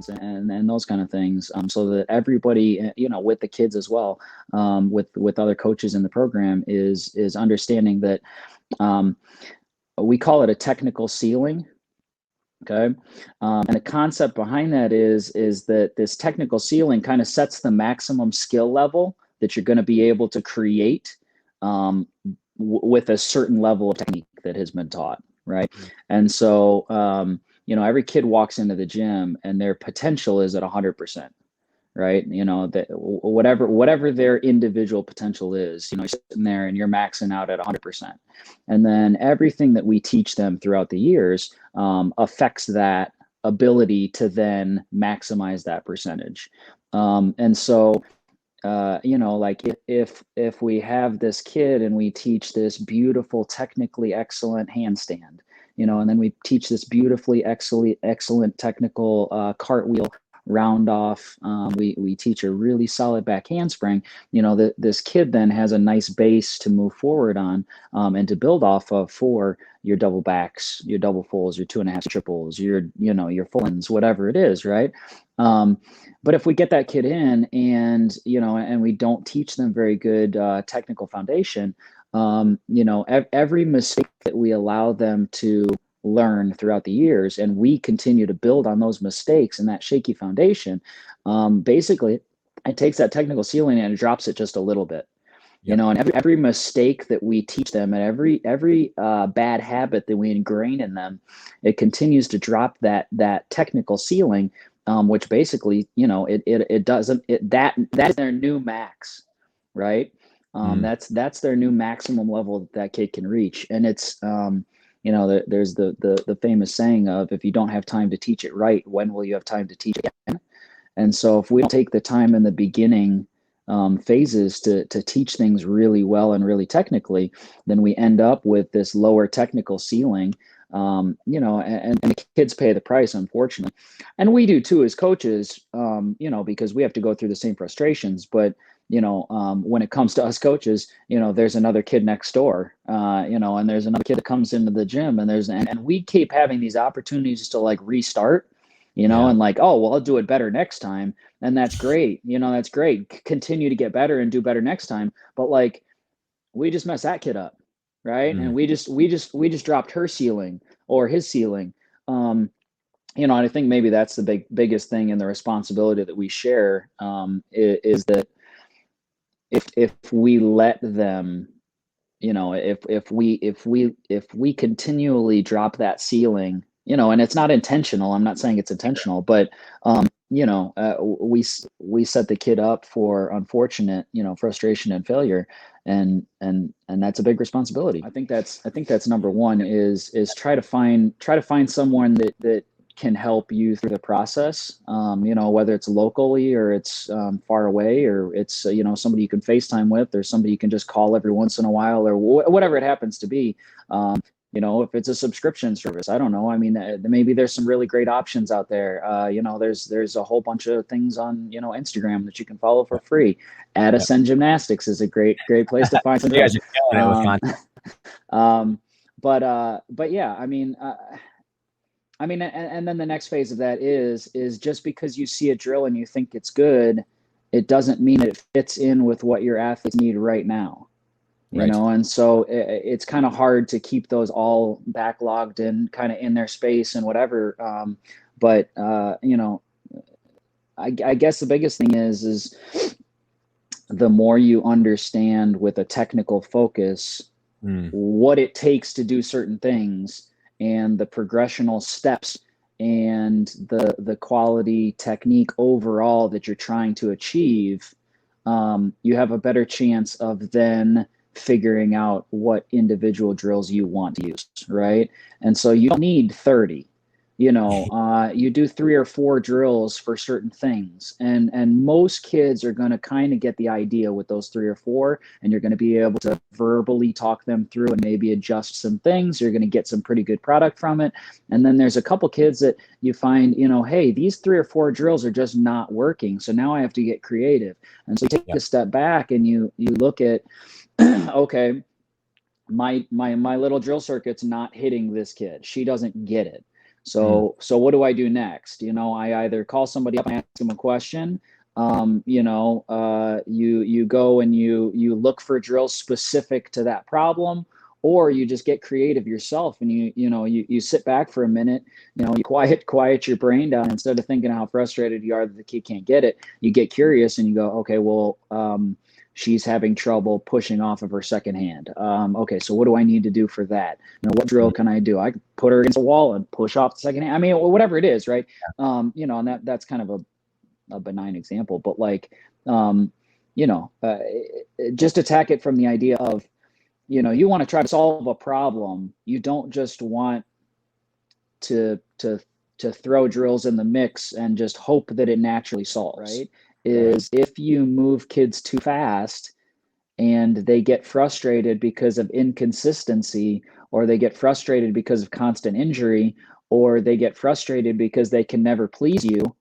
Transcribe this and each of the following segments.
and those kind of things, so that everybody, with the kids as well, with other coaches in the program, is understanding that we call it a technical ceiling. Okay. And the concept behind that is that this technical ceiling kind of sets the maximum skill level that you're going to be able to create with a certain level of technique that has been taught. Right. And so, every kid walks into the gym and their potential is at 100%. Right. That whatever their individual potential is, you're sitting there and you're maxing out at 100%. And then everything that we teach them throughout the years affects that ability to then maximize that percentage. And so, like if we have this kid and we teach this beautiful, technically excellent handstand, and then we teach this beautifully excellent technical cartwheel round off. We teach a really solid back handspring. This kid then has a nice base to move forward on and to build off of for your double backs, your double fulls, your 2.5 triples, your full ends, whatever it is, right? But if we get that kid in and we don't teach them very good technical foundation, every mistake that we allow them to learn throughout the years, and we continue to build on those mistakes and that shaky foundation, basically it takes that technical ceiling and it drops it just a little bit. And every mistake that we teach them, and every bad habit that we ingrain in them, it continues to drop that technical ceiling, which basically that's their new max, right? That's their new maximum level that kid can reach. And it's there's the famous saying of, if you don't have time to teach it right, when will you have time to teach it again? And so if we don't take the time in the beginning phases to teach things really well and really technically, then we end up with this lower technical ceiling, and the kids pay the price, unfortunately. And we do too as coaches, because we have to go through the same frustrations. But when it comes to us coaches, there's another kid next door, and there's another kid that comes into the gym, and we keep having these opportunities to like restart, and like, oh, well, I'll do it better next time. And that's great. That's great. Continue to get better and do better next time. But like, we just messed that kid up. Right. And we just dropped her ceiling or his ceiling. And I think maybe that's the biggest thing, and the responsibility that we share is that if we let them, if we continually drop that ceiling, and it's not intentional. I'm not saying it's intentional, but we set the kid up for unfortunate, frustration and failure, and that's a big responsibility. I think that's number one is try to find someone that can help you through the process, whether it's locally or it's far away, or it's, somebody you can FaceTime with, or somebody you can just call every once in a while, or whatever it happens to be. If it's a subscription service, I don't know. I mean, maybe there's some really great options out there. There's a whole bunch of things on, Instagram that you can follow for free. Ascend Gymnastics is a great place to find some. You guys are killing it with but yeah, and then the next phase of that is just because you see a drill and you think it's good, it doesn't mean it fits in with what your athletes need right now. And so it's kind of hard to keep those all backlogged and kind of in their space and whatever. But I guess the biggest thing is the more you understand with a technical focus what it takes to do certain things, and the progressional steps and the quality technique overall that you're trying to achieve, you have a better chance of then figuring out what individual drills you want to use, right? And so you don't need 30. You do 3 or 4 drills for certain things, and most kids are going to kind of get the idea with those 3 or 4, and you're going to be able to verbally talk them through and maybe adjust some things. You're going to get some pretty good product from it. And then there's a couple kids that you find, hey, these 3 or 4 drills are just not working, so now I have to get creative. And so you take a step back and you look at, okay, my little drill circuit's not hitting this kid. She doesn't get it. So what do I do next? I either call somebody up and ask them a question. You go and you look for drills specific to that problem, or you just get creative yourself and you sit back for a minute, you quiet your brain down. Instead of thinking how frustrated you are that the kid can't get it, you get curious and you go, okay, well, she's having trouble pushing off of her second hand. Okay, so what do I need to do for that? What drill can I do? I can put her against a wall and push off the second hand. I mean, whatever it is, right? And that's kind of a benign example, but just attack it from the idea of, you want to try to solve a problem. You don't just want to throw drills in the mix and just hope that it naturally solves, right? If you move kids too fast and they get frustrated because of inconsistency, or they get frustrated because of constant injury, or they get frustrated because they can never please you,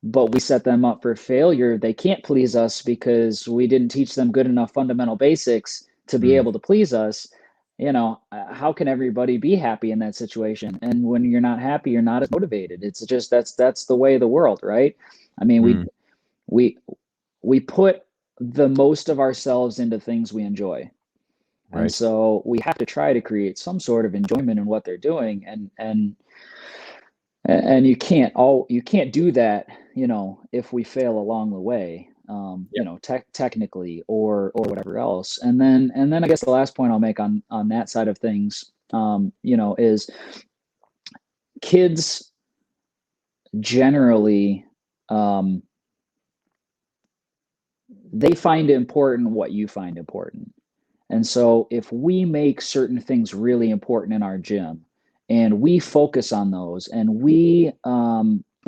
but we set them up for failure. They can't please us because we didn't teach them good enough fundamental basics to be able to please us. How can everybody be happy in that situation? And when you're not happy, you're not as motivated. It's just, that's the way of the world, right? I mean, we put the most of ourselves into things we enjoy. Right. And so we have to try to create some sort of enjoyment in what they're doing. And you can't do that, if we fail along the way, technically or whatever else. And then I guess the last point I'll make on that side of things, is kids generally, they find important what you find important. And so if we make certain things really important in our gym and we focus on those and we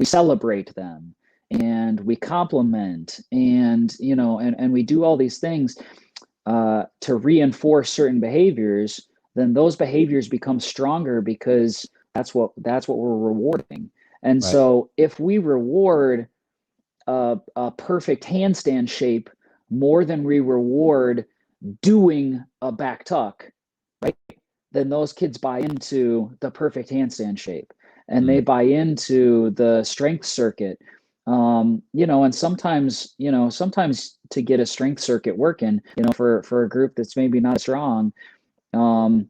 celebrate them and we compliment and we do all these things to reinforce certain behaviors, then those behaviors become stronger because that's what we're rewarding. And so if we reward a perfect handstand shape more than we reward doing a back tuck, right, then those kids buy into the perfect handstand shape and they buy into the strength circuit. And sometimes to get a strength circuit working, for a group that's maybe not strong, and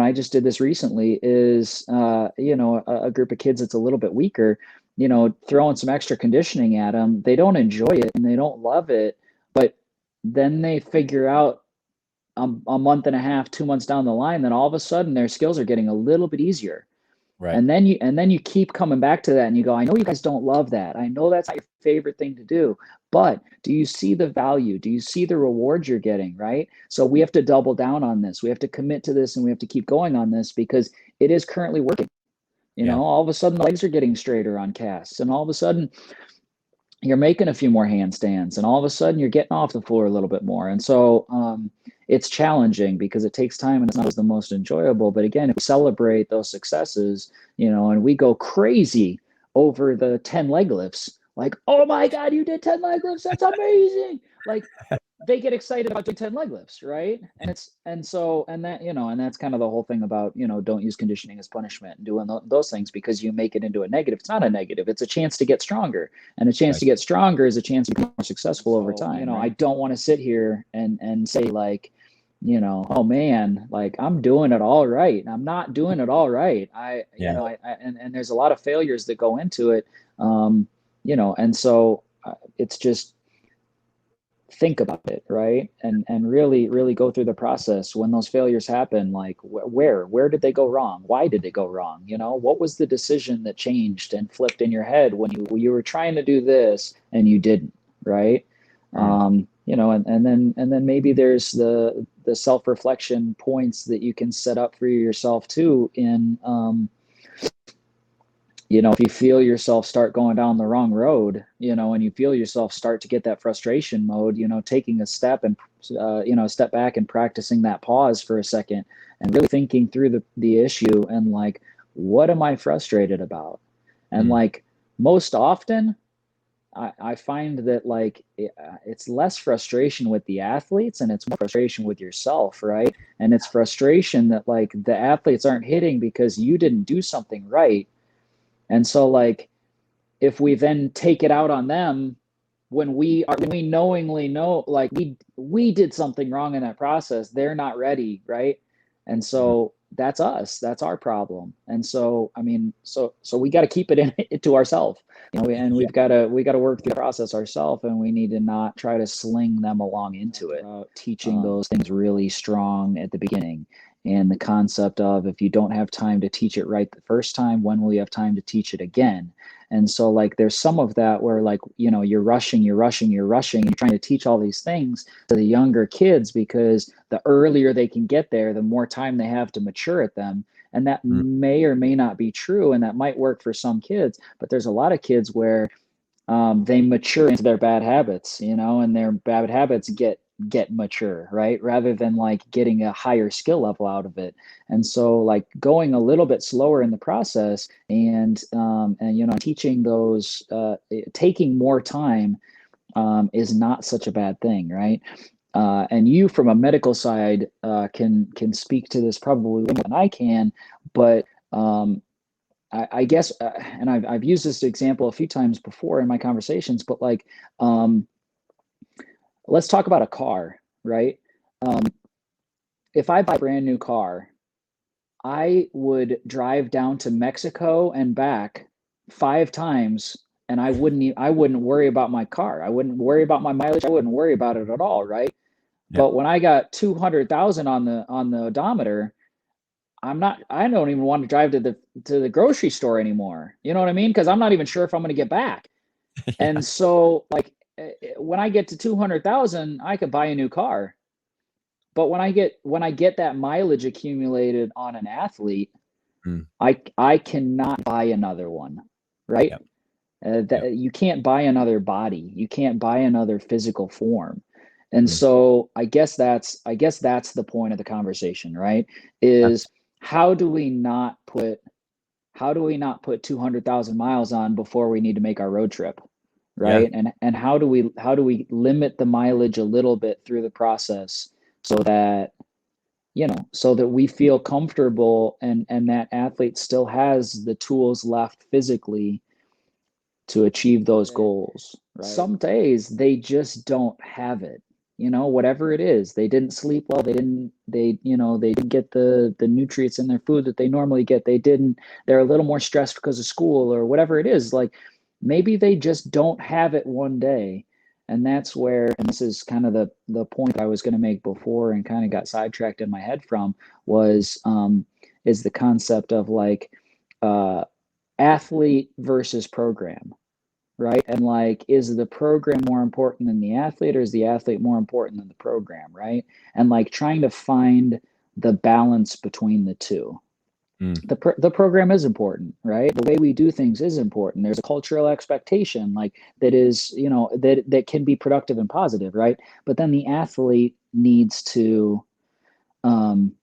I just did this recently, is a group of kids that's a little bit weaker, throwing some extra conditioning at them. They don't enjoy it and they don't love it, but then they figure out a month and a half, 2 months down the line, then all of a sudden their skills are getting a little bit easier. Right. And then you keep coming back to that and you go, I know you guys don't love that. I know that's not your favorite thing to do, but do you see the value? Do you see the rewards you're getting? Right. So we have to double down on this. We have to commit to this and we have to keep going on this because it is currently working. All of a sudden the legs are getting straighter on casts, and all of a sudden you're making a few more handstands, and all of a sudden you're getting off the floor a little bit more. And so it's challenging because it takes time and it's not always the most enjoyable. But again, if we celebrate those successes, and we go crazy over the 10 leg lifts, like, oh my God, you did 10 leg lifts. That's amazing. Like they get excited about doing 10 leg lifts. Right. And that's kind of the whole thing about, don't use conditioning as punishment and doing those things because you make it into a negative. It's not a negative. It's a chance to get stronger, and a chance to get stronger is a chance to be more successful over time. I don't want to sit here and say like, oh man, like I'm doing it all right. I'm not doing it all right. And there's a lot of failures that go into it. And so it's just, think about it, right? And really, really go through the process when those failures happen. Like where did they go wrong? Why did they go wrong? What was the decision that changed and flipped in your head when you were trying to do this and you didn't, right? And then maybe there's the self-reflection points that you can set up for yourself too in, if you feel yourself start going down the wrong road, and you feel yourself start to get that frustration mode, taking a step and, step back and practicing that pause for a second and really thinking through the issue and like, what am I frustrated about? And like most often I find that like it's less frustration with the athletes and it's more frustration with yourself, right? And it's frustration that like the athletes aren't hitting because you didn't do something right. And so like if we then take it out on them when we knowingly know like we did something wrong in that process, they're not ready, right? And so that's us, that's our problem. And so I mean, so we got to keep it to ourselves, and we got to work through the process ourselves, and we need to not try to sling them along into it. Teaching those things really strong at the beginning, and the concept of if you don't have time to teach it right the first time, when will you have time to teach it again? And so like there's some of that where like, you're rushing, and you're trying to teach all these things to the younger kids because the earlier they can get there, the more time they have to mature at them. And that may or may not be true, and that might work for some kids, but there's a lot of kids where they mature into their bad habits, and their bad habits get mature, right? Rather than like getting a higher skill level out of it. And so like going a little bit slower in the process and teaching those, taking more time is not such a bad thing, right? And you from a medical side can speak to this probably more than I can, but I guess, and I've used this example a few times before in my conversations, but like, let's talk about a car, right? If I buy a brand new car, I would drive down to Mexico and back 5 times, and I wouldn't worry about my car. I wouldn't worry about my mileage. I wouldn't worry about it at all, right? Yeah. But when I got 200,000 on the odometer, I don't even want to drive to the grocery store anymore. You know what I mean? Because I'm not even sure if I'm going to get back. Yeah. And so like when I get to 200,000, I could buy a new car. But when I get that mileage accumulated on an athlete, I cannot buy another one, right? Yep. You can't buy another body. You can't buy another physical form. And so I guess that's the point of the conversation, right? Is how do we not put 200,000 miles on before we need to make our road trip, right? And how do we limit the mileage a little bit through the process so that we feel comfortable and that athlete still has the tools left physically to achieve those goals. Right? Some days they just don't have it. Whatever it is, they didn't sleep well, they didn't get the nutrients in their food that they normally get. They're a little more stressed because of school or whatever it is. Like maybe they just don't have it one day. And that's where, and this is kind of the point I was going to make before and kind of got sidetracked in my head from, is the concept of like athlete versus program, right? And like, is the program more important than the athlete, or is the athlete more important than the program, right? And like trying to find the balance between the two. The program is important, right? The way we do things is important. There's a cultural expectation like that is, that can be productive and positive, right? But then the athlete needs to be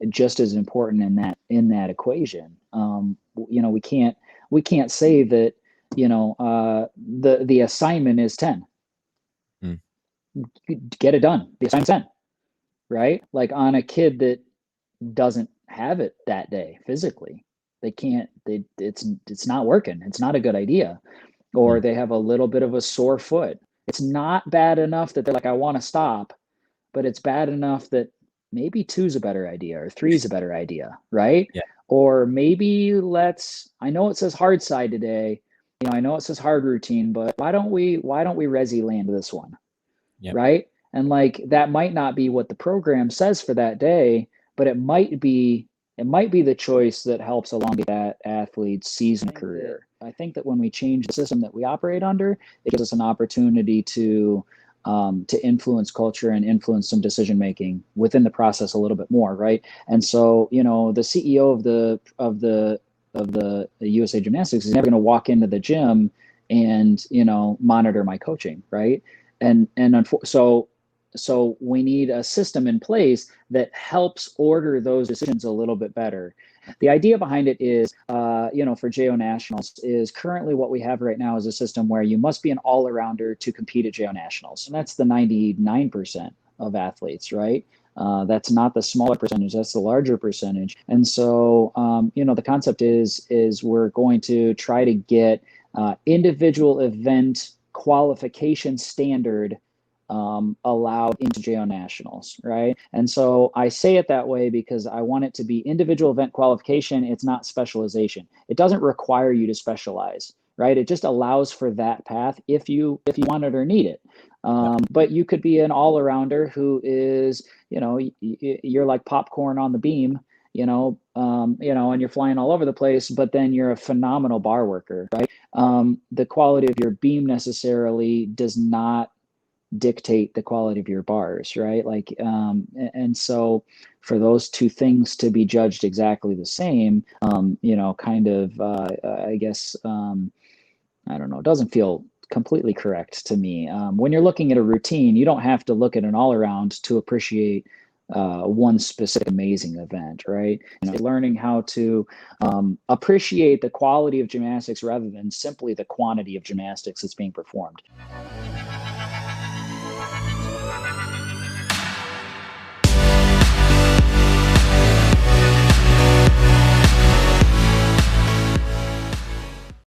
just as important in that equation. We can't say that the assignment is 10. Get it done. The assignment's 10, right? Like on a kid that doesn't have it that day physically, it's not working. It's not a good idea. Or they have a little bit of a sore foot. It's not bad enough that they're like, I want to stop, but it's bad enough that maybe 2 is a better idea or 3 is a better idea, right? Yeah. Or maybe I know it says hard side today, I know it says hard routine, but why don't we resi land this one? Yep. Right? And like that might not be what the program says for that day, but it might be the choice that helps elongate that athlete's season career. I think that when we change the system that we operate under, it gives us an opportunity to influence culture and influence some decision making within the process a little bit more, right? And so, the CEO of the USA Gymnastics is never going to walk into the gym and monitor my coaching, right? And so So we need a system in place that helps order those decisions a little bit better. The idea behind it is, for JO Nationals is currently what we have right now is a system where you must be an all-arounder to compete at JO Nationals. And that's the 99% of athletes, right? That's not the smaller percentage, that's the larger percentage. And so, the concept is we're going to try to get individual event qualification standard allowed into JO Nationals, right? And so I say it that way because I want it to be individual event qualification. It's not specialization. It doesn't require you to specialize, right? It just allows for that path if you want it or need it. But you could be an all-arounder who is, you're like popcorn on the beam, and you're flying all over the place, but then you're a phenomenal bar worker, right? The quality of your beam necessarily does not dictate the quality of your bars, right? And so for those two things to be judged exactly the same, I guess, I don't know, it doesn't feel completely correct to me. When you're looking at a routine, you don't have to look at an all-around to appreciate one specific amazing event, right? Learning how to appreciate the quality of gymnastics rather than simply the quantity of gymnastics that's being performed.